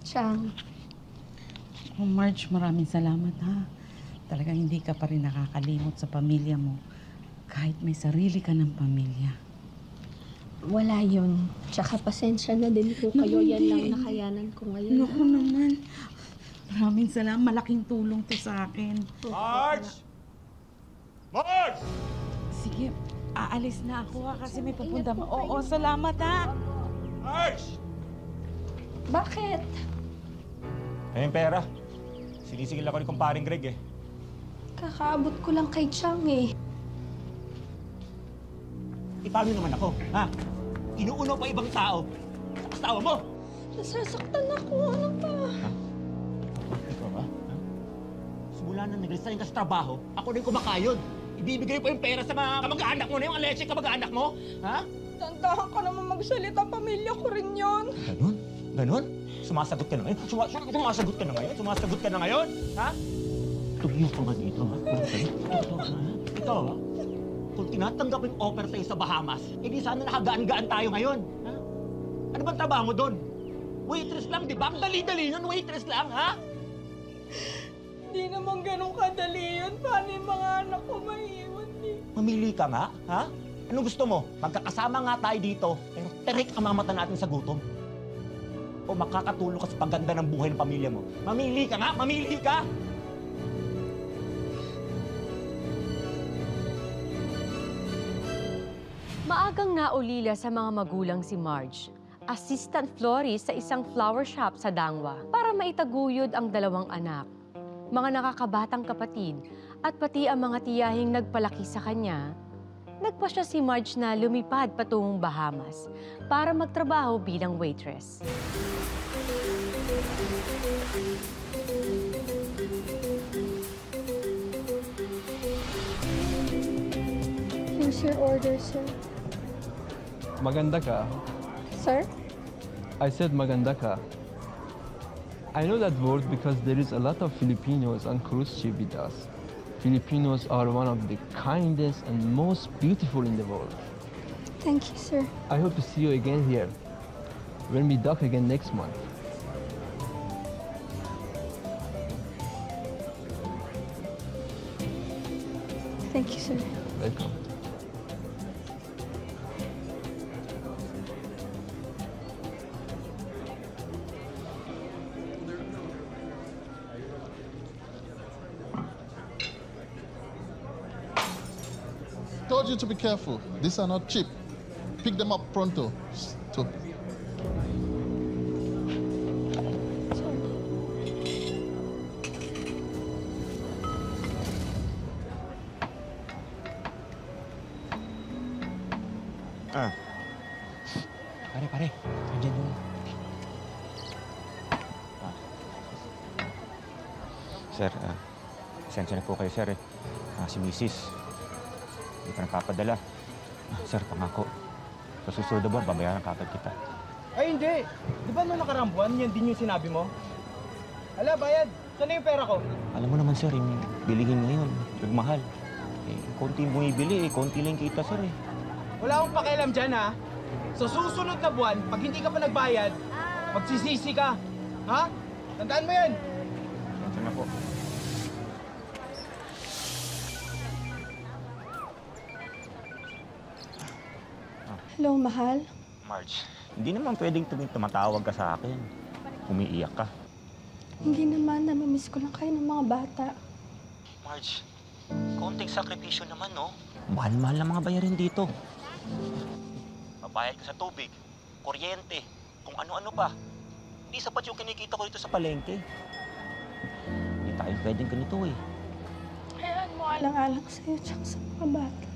Chang. Oh, Marge, maraming salamat ha. Talagang hindi ka pa rin nakakalimot sa pamilya mo. Kahit may sarili ka ng pamilya. Wala yun. Tsaka pasensya na din po kayo. Yan lang nakayanan ko ngayon. Naku naman. Maraming salamat. Malaking tulong to sa akin. Marge! Marge! Sige, aalis na ako ha kasi may pupunta mo. Oo, salamat ha. Marge! Bakit? Ayun pera. Sinisigil ako ni kumparing Greg eh. Kakaabot ko lang kay Chang eh. Paano naman ako, ha? Inuunaw pa ibang tao sa asawa mo! Nasasaktan ako. Ano ba? Ha? Ikaw ba? Ha? Simula na nag-resign ka sa trabaho, ako rin kumakayod. Ibibigay pa yung pera sa mga kamag-anak mo na yung alesik kamag-anak mo, ha? Tandahan ka naman magsalita. Pamilya ko rin yun. Ganon? Ganon? Sumasagot ka na ngayon? Sumasagot ka na ngayon? Sumasagot ka na ngayon? Ha? Tumiyo ka nga dito, ha? Ito, ha? Kung tinatanggap yung offer sa'yo sa Bahamas, di sana nakagaan-gaan tayo ngayon. Ha? Ano bang trabaho mo doon? Waitress lang, di ba? Ang dali-dali yun, waitress lang, ha? Hindi naman ganun kadali yun. Paano yung mga anak ko maiiwan eh? Mamili ka nga, ha? Anong gusto mo? Magkakasama nga tayo dito, pero terik ang mamata natin sa gutom. O makakatulong ka sa pagganda ng buhay ng pamilya mo. Mamili ka nga! Mamili ka! Maagang naulila sa mga magulang si Marge, assistant florist sa isang flower shop sa Dangwa para maitaguyod ang dalawang anak, mga nakakabatang kapatid at pati ang mga tiyahing nagpalaki sa kanya. Nagpasya si Marge na lumipad patungong Bahamas para magtrabaho bilang waitress. Here's your order, sir. Maganda ka. Sir? I said maganda ka. I know that word because there is a lot of Filipinos on cruise ship with us. Filipinos are one of the kindest and most beautiful in the world. Thank you, sir. I hope to see you again here when we dock again next month. Thank you, sir. Welcome. Told you to be careful. These are not cheap. Pick them up pronto. Stop. Pare. Nandiyan yung... Sir, pasensya na po kayo, sir. Si Mrs. Hindi pa nagpapadala. Sir, pangako. Sa susunod na buwan, babayaran kagad kita. Ay, hindi. Di ba nung nakaraang buwan, yan din yung sinabi mo? Ala, bayad. Saan na yung pera ko? Alam mo naman, sir, yung bilihin ngayon, nagmahal. Konti yung bumibili, konti lang kita, sir. Wala akong pakialam dyan, ha? Sa susunod na buwan, pag hindi ka pa nagbayad, magsisisi ka. Ha? Tandaan mo yan. Pasensya na po. Hello, mahal. Marge, hindi naman pwedeng tumatawag ka sa akin. Umiiyak ka. Hindi naman. Namimiss ko lang kayo ng mga bata. Marge, konting sakripisyo naman, no? Mahal-mahal na mga bayarin dito. Babayad ka sa tubig, kuryente, kung ano-ano pa. Hindi sapat yung kinikita ko dito sa palengke. Hindi tayo pwedeng ganito, eh. Hayaan mo alang-alang sa'yo tsaka sa mga bata.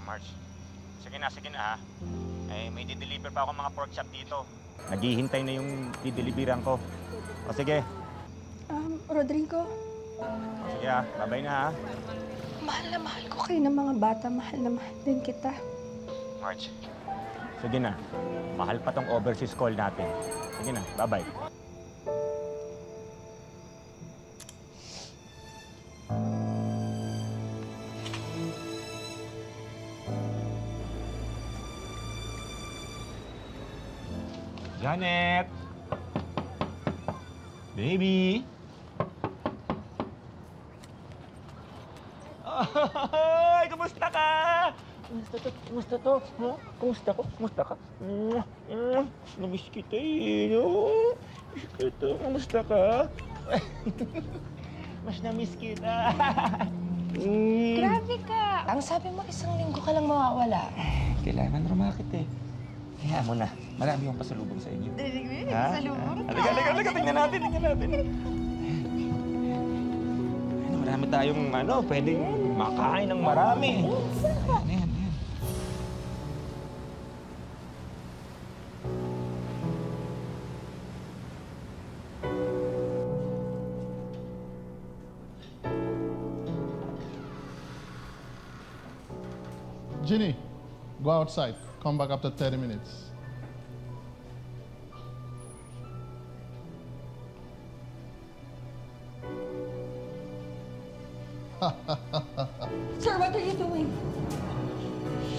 Marge. Sige na, ha? May di-deliver pa ako mga pork chop dito. Naghihintay na yung di-deliveran ko. O sige. Rodrigo. O sige, ha? Bye-bye na, ha? Mahal na mahal ko kayo ng mga bata. Mahal na mahal din kita. Marge. Sige na. Mahal pa tong overseas call natin. Sige na, bye-bye. Janet! Baby! Ay, kumusta ka? Kumusta to? Huh? Kumusta ka? Namiss kita eh, no? Namiss kita. Kumusta ka? Mas namiss kita. Grabe ka! Ang sabi mo, 1 linggo ka lang mawawala. Kailangan rumakit eh. Kaya mo na. Marami yung pasalubong sa inyo. Pasalubong? Halika. Tingnan natin. Marami tayong pwedeng makain ng marami. Yan. Ginny, go outside. Come back after 30 minutes. Sir, what are you doing?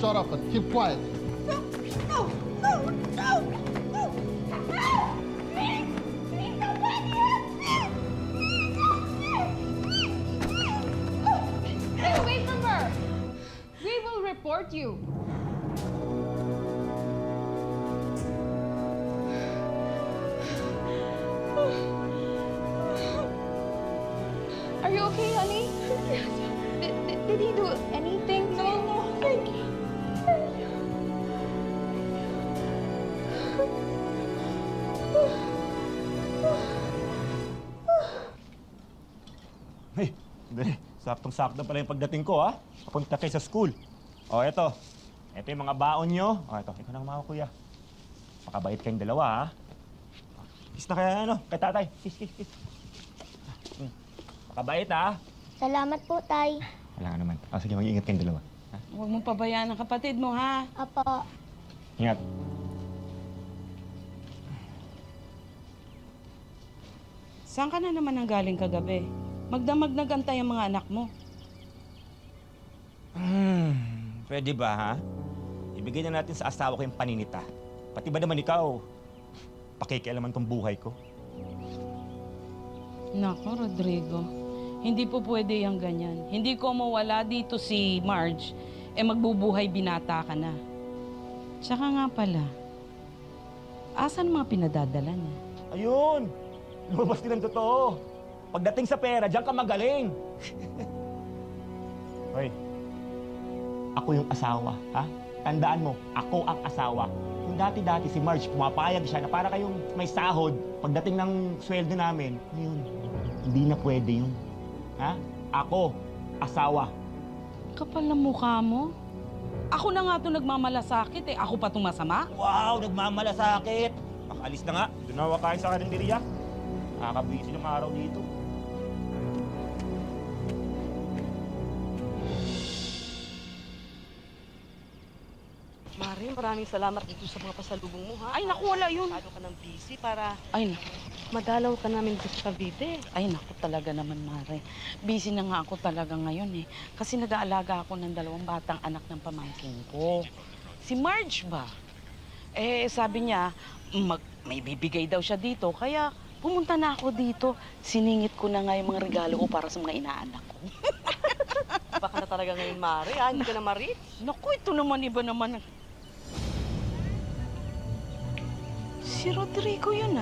Shut up and keep quiet. No! Stay away from her! We will report you. Are you okay, honey? Yes. Did he do anything? No. Thank you. Hey, dali. Saktong-sakto pala yung pagdating ko, ha? Papunta kayo sa school. O, eto. Eto yung mga baon nyo. O, eto. Ikaw na mga kuya. Makabait kayong dalawa, ha? Kiss na kaya, kay tatay. Kiss. Makabait, ha? Salamat po, Tay. Wala nga naman. Sige, mag-iingat kayong dalawa. Ha? Huwag mong pabayaan ang kapatid mo, ha? Apo. Ingat. Saan ka na naman ang galing kagabi? Magdamag nagantay ang mga anak mo. Pwede ba, ha? Ibigay na natin sa asawa ko yung paninita. Pati ba naman ikaw, pakikialaman tong buhay ko? Nako, Rodrigo. Hindi po pwede yung ganyan. Hindi ko mawala dito si Marge, magbubuhay binata ka na. Tsaka nga pala, asan mga pinadadala niya? Ayun! Lumabas din ang totoo. Pagdating sa pera, diyan ka magaling. Hoy, ako yung asawa, ha? Tandaan mo, ako ang asawa. Kung dati-dati si Marge, pumapayag siya na para kayong may sahod, pagdating ng sweldo namin, ngayon, hindi na pwede yun. Ha? Ako, asawa. Kapal na mukha mo. Ako na nga ito nagmamalasakit Ako pa itong masama? Wow, nagmamalasakit. Makaalis na nga. Doon na wakain sa karinderya. Nakakabisi ng araw dito. Mari, maraming salamat dito sa mga pasalubong mo, ha? Ay, naku, wala yun. Masyado ka ng busy para Ay, naku. madalaw ka namin dito sa Cavite. Ay, naku talaga naman, Mare. Busy na nga ako talaga ngayon Kasi nag-aalaga ako ng 2 batang anak ng pamangkin ko. Si Marge ba? Sabi niya, may bibigay daw siya dito. Kaya pumunta na ako dito. Siningit ko na nga yung mga regalo ko para sa mga inaanak ko. Baka na talaga ngayon, Mari, ha? Hindi ka na marit. Naku, ito naman, iba naman. Si Rodrigo yun,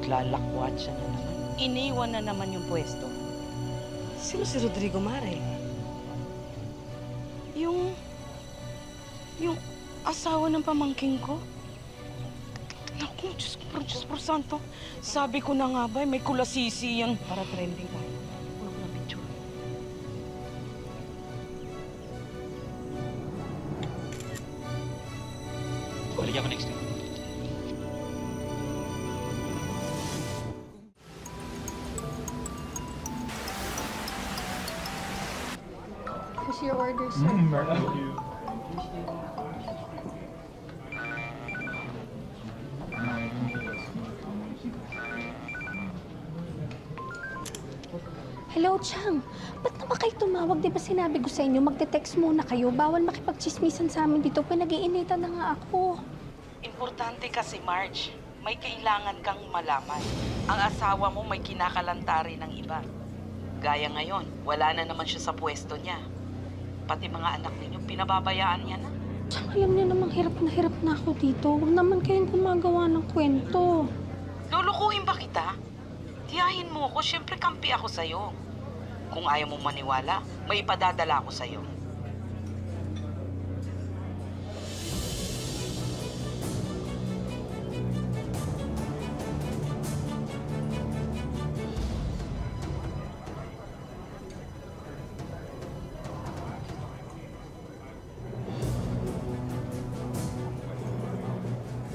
Lalakwat siya na naman. Iniwan na naman yung pwesto. Sino si Rodrigo, Mari? Yung asawa ng pamangking ko. Naku, Diyos por santo. Sabi ko na nga ba, may kulasisi yan. Para trending ka. Kuha ko ng picture. Balik ako next week. What's your order, sir? Hello, Chang. Ba't na ba kayo tumawag? Di ba sinabi ko sa inyo, magte-text muna kayo. Bawal makipagchismisan sa amin dito. Pinag-iinitan na nga ako. Importante kasi, Marge. may kailangan kang malaman. Ang asawa mo may kinakalantari ng iba. Gaya ngayon, wala na naman siya sa pwesto niya. Pati mga anak ninyo, pinababayaan niya na. Tsaka alam niyo namang hirap na ako dito. Huwag naman kayong gumagawa ng kwento. Lulukuhin ba kita? Tiyahin mo ako, syempre kampi ako sa'yo. Kung ayaw mo maniwala, may ipadadala ako sa'yo.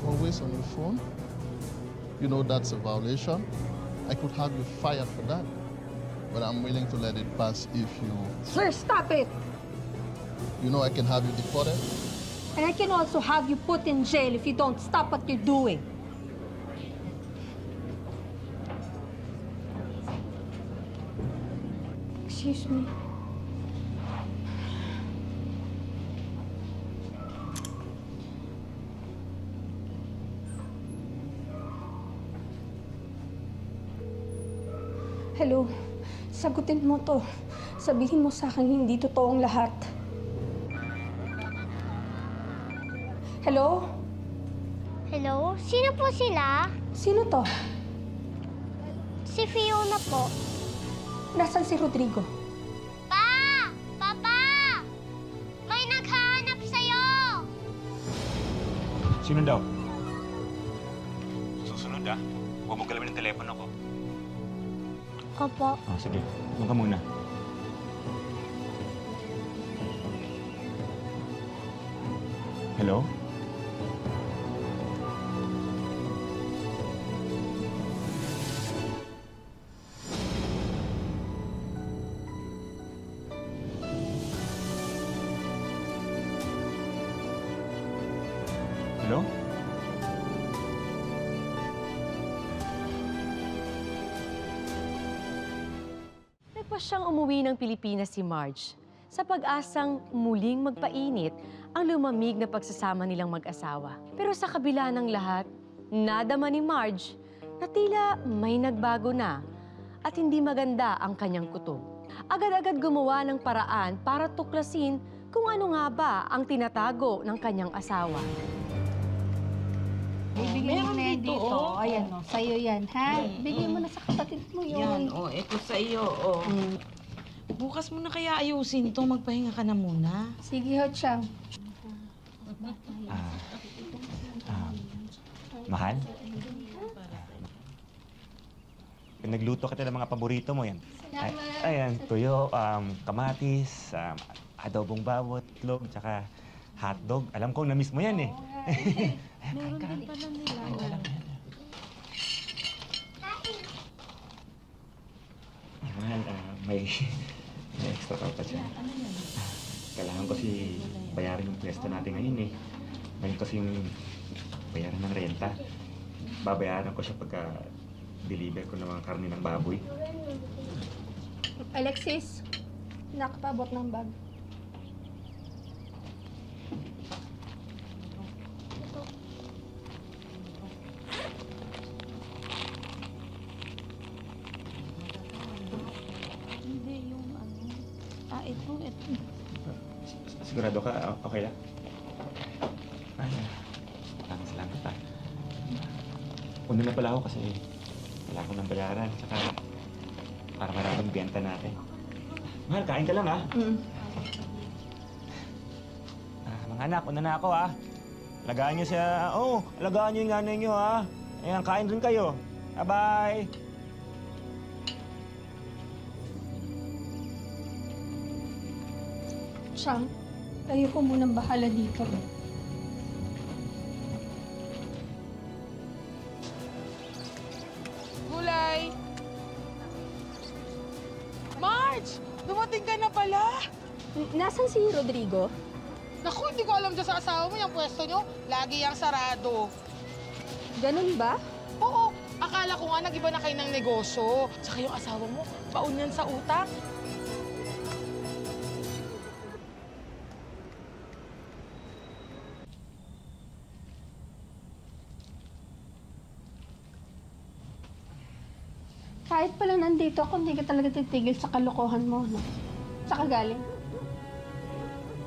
Always on your phone. You know that's a violation. I could have you fired for that. But I'm willing to let it pass if you... Sir, stop it! You know I can have you deported. And I can also have you put in jail if you don't stop what you're doing. Excuse me. Hello, sagutin mo to. Sabihin mo sa akin hindi totoong lahat. Hello? Hello? Sino po sila? Sino to? Si Fiona po. Nasaan si Rodrigo? Pa! Papa! May naghahanap sa'yo! Sino daw? Susunod huwag mong galawin ng telepono ko. Opo. Sige. Doon ka muna. Hello? Hello? Nagpa siyang umuwi ng Pilipinas si Marge sa pag-asang muling magpainit ang lumamig na pagsasama nilang mag-asawa. Pero sa kabila ng lahat, nadama ni Marge na tila may nagbago na at hindi maganda ang kanyang kutob. Agad-agad gumawa ng paraan para tuklasin kung ano nga ba ang tinatago ng kanyang asawa. Bibigyan mo na yan dito. Ayan o, sa'yo yan, ha? Bigyan mo na sa kapatid mo yun. Yan, ito sa iyo, Bukas mo na kaya ayusin to, magpahinga ka na muna. Sige, Ho Chang. Mahal? Pinagluto kita ng mga paborito mo yan. Ayan, tuyo, kamatis, adobong bawot, itlog, tsaka hotdog. Alam kong na-miss mo yan eh. Meron din pala nila. Mahal, may extra pa siya. Kailangan ko si bayaran yung pwesto natin ngayon eh. Ngayon kasi yung bayaran ng renta. Babayaran ko siya pagka deliver ko ng mga karne ng baboy. Alexis, nakapabot ng bag. Ito. Sigurado ka, okay lang? Maraming salamat pa. Una na pala ako kasi wala akong ng bayaran. Tsaka para maraming benta natin. Mahal, kain ka lang mga anak, una na ako alagaan niyo siya. Alagaan niyo yung nanay niyo Ayan, kain rin kayo. Bye-bye! Chang, kayo ko munang bahala dito. Gulay! Marge! Dumating ka na pala! Nasaan si Rodrigo? Naku, hindi ko alam dyan sa asawa mo yung pwesto nyo. Lagi yung sarado. Ganun ba? Oo, akala ko nga nag-iba na kayo ng negosyo. Tsaka yung asawa mo, baon yan sa utak. Kahit pala nandito ako, hindi ka talaga titigil sa kalokohan mo, no? Saan ka galing?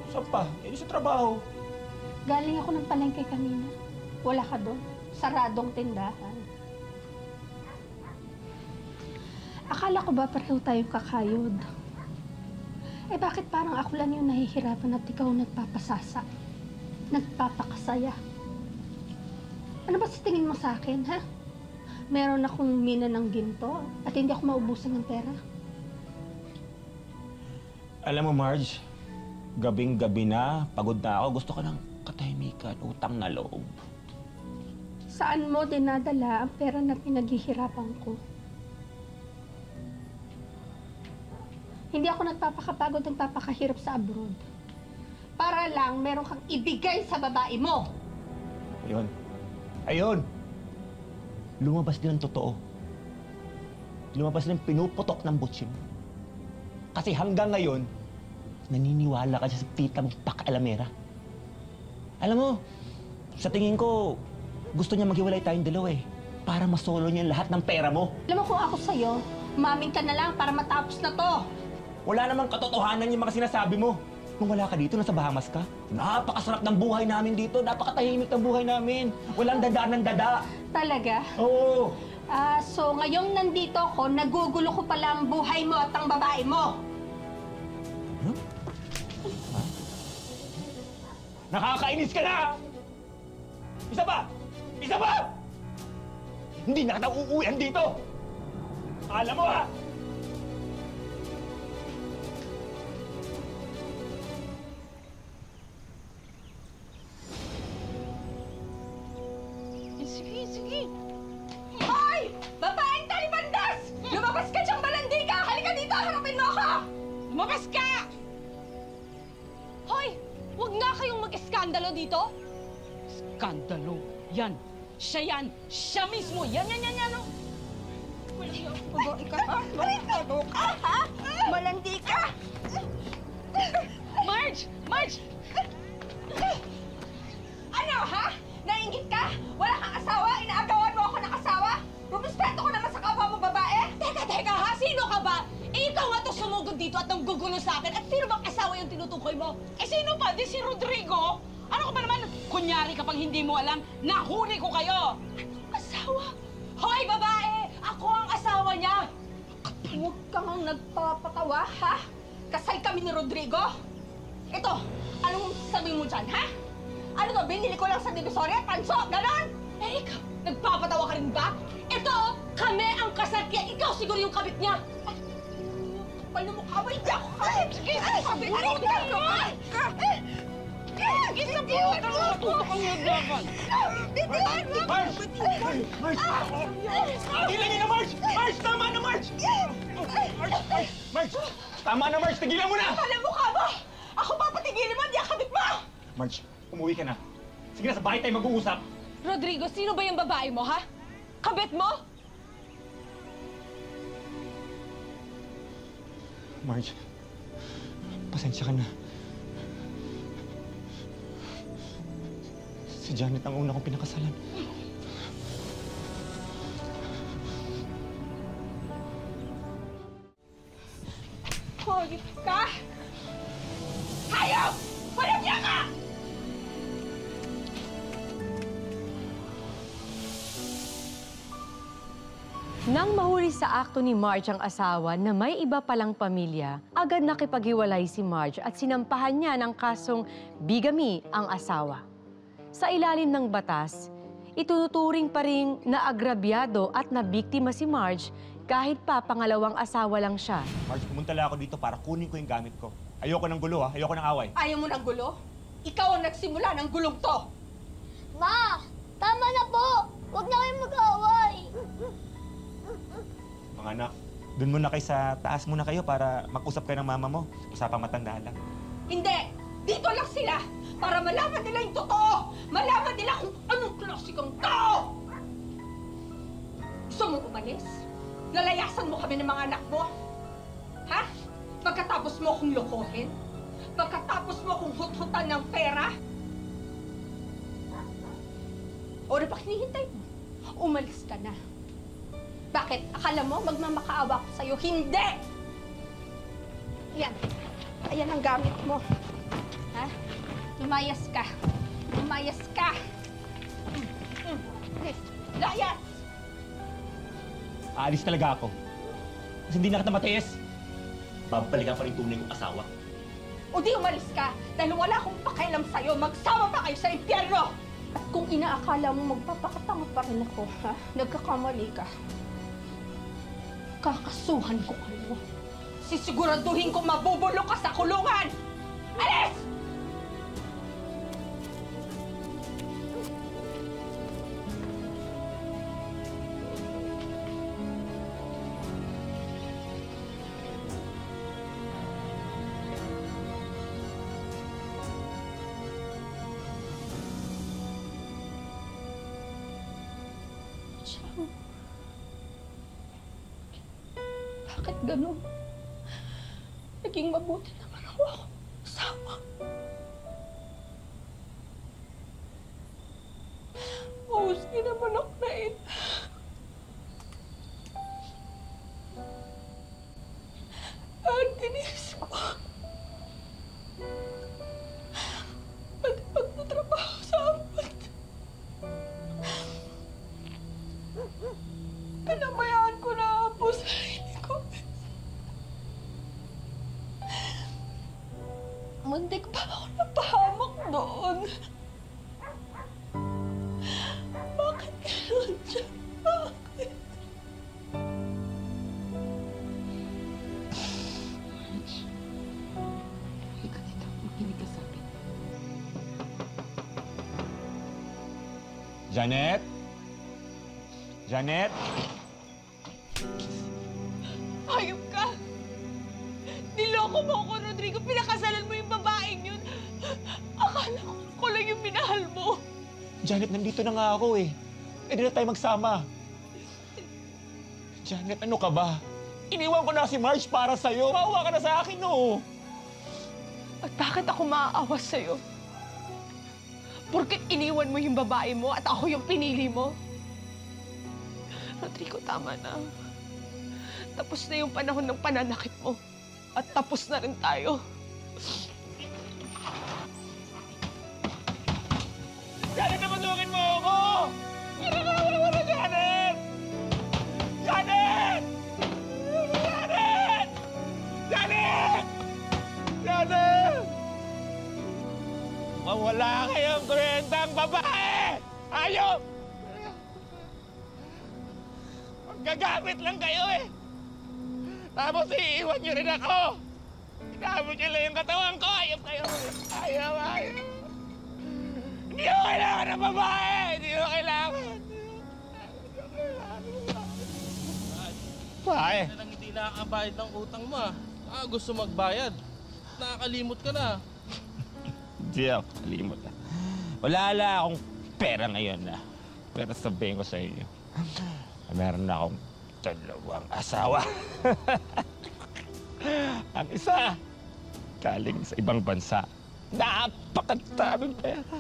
Saan pa? Eh, sa trabaho. Galing ako ng palengke kanina. Wala ka doon. Saradong tindahan. Akala ko ba pareho tayong kakayod? Eh bakit parang ako lang yung nahihirapan at ikaw nagpapasasa? Nagpapakasaya? Ano ba sa tingin mo sa akin, ha? Meron akong mina ng ginto at hindi ako maubusan ng pera. Alam mo, Marge, gabing-gabi na, pagod na ako. Gusto ko ng katahimikan, utang na loob. Saan mo dinadala ang pera na pinaghihirapan ko? Hindi ako nagpapakapagod, nagpapakahirap sa abroad. Para lang meron kang ibigay sa babae mo. Ayun. Ayun! Lumabas din ang totoo. Lumabas din pinuputok ng butsi mo. Kasi hanggang ngayon, naniniwala ka sa tita mong paka-alamera. Alam mo, sa tingin ko, gusto niya maghiwalay tayong dalawa eh. Para masolo niya lahat ng pera mo. Alam mo kung ako sa'yo, umamin ka na lang para matapos na to. Wala namang katotohanan yung mga sinasabi mo. Nung wala ka dito, nasa Bahamas ka, napakasarap ng buhay namin dito. Napakatahimik ng buhay namin. Walang dada ng dada. Talaga? Oo. So ngayong nandito ako, nagugulo ko pala ang buhay mo at ang babae mo. Huh? Nakakainis ka na! Isa pa! Isa pa! Hindi na kita uuwihan dito! Alam mo ha! Sige, sige. Hoy! Babaeng talibandas! Lumabas ka diyang malandi ka! Halika dito! Harapin mo ako! Lumabas ka! Hoy! Huwag nga kayong mag-eskandalo dito! Skandalo. Yan. Siya yan. Siya mismo. Yan, oh. Babae ka ha? Malandi ka ha? Malandi ka! Marge! Marge! Ano ha? Nainggit ka? Wala kang asawa? Inaagawan mo ako ng asawa? Rumispeto ko naman sa kapwa mo babae? Teka ha? Sino ka ba? Eh, ikaw nga to sumugod dito at nanggugulo sa akin. At sino bang asawa yung tinutukoy mo? Eh, sino pa? Di si Rodrigo? Ano ka ba naman? Kunyari kapag hindi mo alam, nahuli ko kayo! Anong asawa? Hoy, babae! Ako ang asawa niya! Huwag kang nagpapatawa, ha? Kasal kami ni Rodrigo? Ito, anong sabi mo dyan, ha? Ano to, binili ko lang sa Divisoria? Tanso, ganon? Eh, ikaw, nagpapatawa ka rin ba? Ito, kami ang kasal, kaya ikaw siguro yung kabit niya. Kapal na mukha mo, hindi ako kahit! Sige, sabi mo, hindi ako kahit! Isa po! Tutok ang yung dapat! Bitiwan mo! Marge! Marge! Tigilan niyo na, Marge! Marge! Tama na, Marge! Marge! Tama na, Marge! Tigilan mo na! Kapal na mukha mo! Ako papatigilin mo, hindi ang kabit mo! Marge, umuwi ka na. Sige na, sa bahay tayo mag-uusap. Rodrigo, sino ba yung babae mo, ha? Kabit mo? Marge, pasensya ka na. Si Janet ang una kong pinakasalan. Hayop ka! Hayop! Walang niya ka! Nang mahuli sa akto ni Marge ang asawa na may iba palang pamilya, agad nakipaghiwalay si Marge at sinampahan niya ng kasong bigamy ang asawa. Sa ilalim ng batas, ituturing pa rin na agrabyado at nabiktima si Marge kahit pa pangalawang asawa lang siya. Marge, pumunta lang ako dito para kunin ko yung gamit ko. Ayoko ng gulo, ha? Ayoko ng away. Ayaw mo ng gulo? Ikaw ang nagsimula ng gulong to! Ma! Tama na po! Huwag na kayong mag-away! Mga anak, dun muna kayo sa taas muna kayo para mag-usap kayo ng mama mo. Usapang matanda lang. Hindi! Dito lang sila! Para malaman nila yung totoo! Malaman nila kung anong klasikang tao! Gusto mo umalis? Lalayasan mo kami ng mga anak mo? Ha? Pagkatapos mo akong lokohin? Pagkatapos mo akong hut-hutan ng pera? O na pa hinihintay mo? Umalis ka na. Bakit? Akala mo magmamakaawa ko sa'yo? Hindi! Yan. Ayan ang gamit mo. Ha? Lumayas ka. Lumayas ka. Layas! Aalis talaga ako. Kasi hindi na kita matiis. Babalikan pa rin tunay kong asawa. O di umalis ka dahil wala akong pakialam sa'yo. Magsama pa kayo sa impyerno! At kung inaakala mo magpapakatanga pa rin ako, ha? Nagkakamali ka. Kakasuhan ko kayo. Sisiguraduhin ko mabubulok ka sa kulungan! Alis! Bakit ganun? Naging mabuti naman ako asawa. Mahusay naman ako na ina. Ang tinis ko. Pati pagtatrabaho sa apat. Pinabayaan ko na po sa sarili ko. Muntik pa ako napahamak doon. Bakit gano'n siya? Bakit? Halika dito. Makinig ka sa akin. Janet? Janet? Hayop ka! Niloko mo ako, Rodrigo. Pinakasalan mo yung babaeng yun. Akala ko lang yung minahal mo. Janet, nandito na nga ako eh. Pwede na tayo magsama. Janet, ano ka ba? Iniwan ko na si Marge para sa'yo. Maawa ka na sa akin, no? At bakit ako maaawa sa'yo? Porket iniwan mo yung babae mo at ako yung pinili mo? Rodrigo, tama na. Tapos na yung panahon ng pananakit mo. At tapos na rin tayo. Janet, namatungin mo ako! Ginagawa mo na, Janet! Janet! Janet! Janet! Janet! Mawala kayong kwentang babae! Ayop! Gagamit lang kayo eh! Tapos iiwan niyo rin ako! Inabot niyo lang yung katawan ko! Ayop kayo! Ayaw, ayaw! Hindi ko kailangan ng babae! Hindi ko kailangan! Babae! Lang hindi nakakabayad ng utang mo ah. Gusto magbayad. Nakakalimot ka na. Hindi ako kalimot na. Wala akong pera ngayon na. Pero sabihin ko sa inyo, meron na akong 2 asawa. Ang isa, galing sa ibang bansa. Napakadaming pera.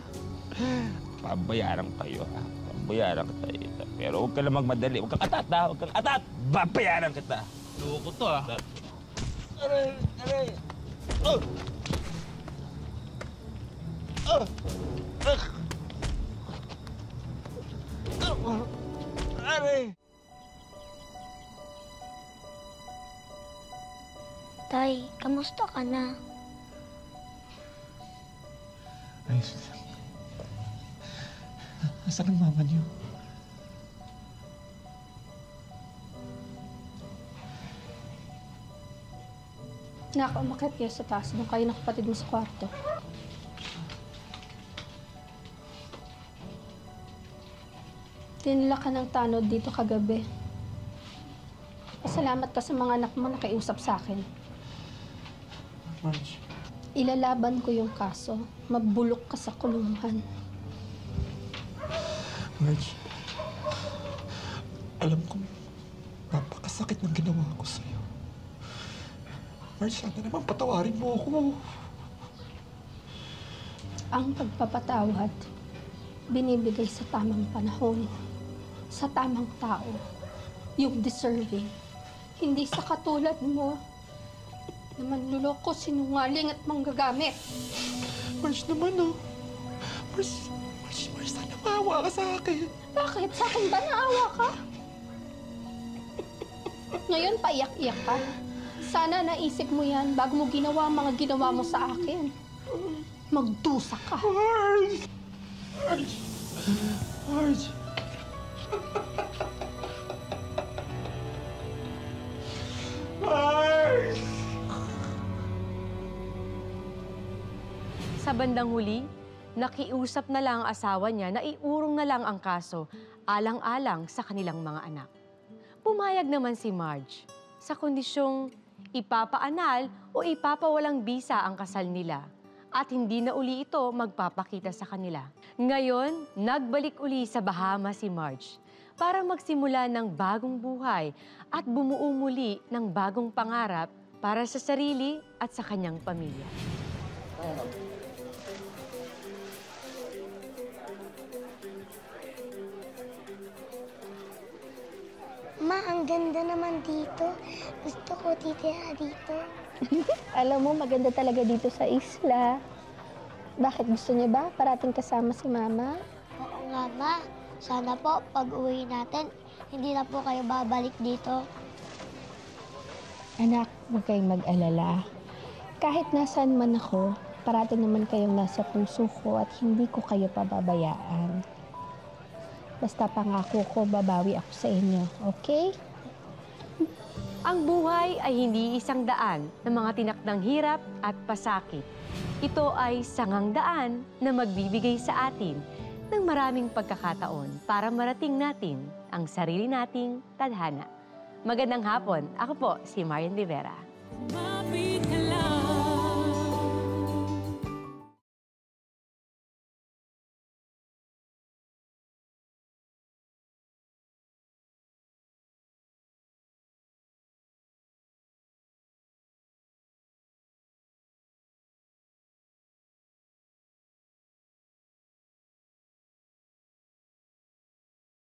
Pabayaran kayo, ha? Pabayaran kita. Pero huwag ka lang magmadali. Huwag kang atat, ha? Huwag kang atat! Babayaran kita. Loko to, ah. Aray! Aray! Oh! Oh! Oh! Aray! Tay, kamusta ka na? Ayos lang. Nasaan ang mama niyo? Nakaumakit kayo sa taas. Doon kayo ng kapatid mo sa kwarto. Tinila ka ng tanod dito kagabi. Pasalamat ka sa mga anak mo na nakiusap sa akin. Marge. Ilalaban ko yung kaso. Mabulok ka sa kulungan. Marge, alam ko napakasakit ng ginawa ko sa'yo. Marge, sana naman patawarin mo ako. Ang pagpapatawad, binibigay sa tamang panahon, sa tamang tao. Yung deserving. Hindi sa katulad mo na manluloko, sinungaling at manggagamit. Marge naman, oh. Marge, sana maawa ka sa akin. Bakit? Sa akin ba naawa ka? Ngayon, paiyak-iyak ka. Sana naisip mo yan bago mo ginawa ang mga ginawa mo sa akin. Magdusa ka. Marge! Marge! Marge! Marge! Sa bandang huli, nakiusap na lang ang asawa niya na iurong na lang ang kaso alang-alang sa kanilang mga anak. Pumayag naman si Marge sa kondisyong ipapaanal o ipapawalang bisa ang kasal nila at hindi na uli ito magpapakita sa kanila. Ngayon, nagbalik uli sa Bahamas si Marge para magsimula ng bagong buhay at bumuo muli ng bagong pangarap para sa sarili at sa kanyang pamilya. Ma, ang ganda naman dito. Gusto ko titira dito. Alam mo, maganda talaga dito sa isla. Bakit gusto niyo ba parating kasama si Mama? Oo nga, Ma. Sana po, pag-uwi natin, hindi na po kayo babalik dito. Anak, huwag kayong mag-alala. Kahit nasaan man ako, parating naman kayong nasa puso ko at hindi ko kayo pababayaan. Basta pangako ko, babawi ako sa inyo, okay? Ang buhay ay hindi isang daan ng mga tinakdang hirap at pasakit. Ito ay sangang daan na magbibigay sa atin ng maraming pagkakataon para marating natin ang sarili nating tadhana. Magandang hapon. Ako po si Marian Rivera.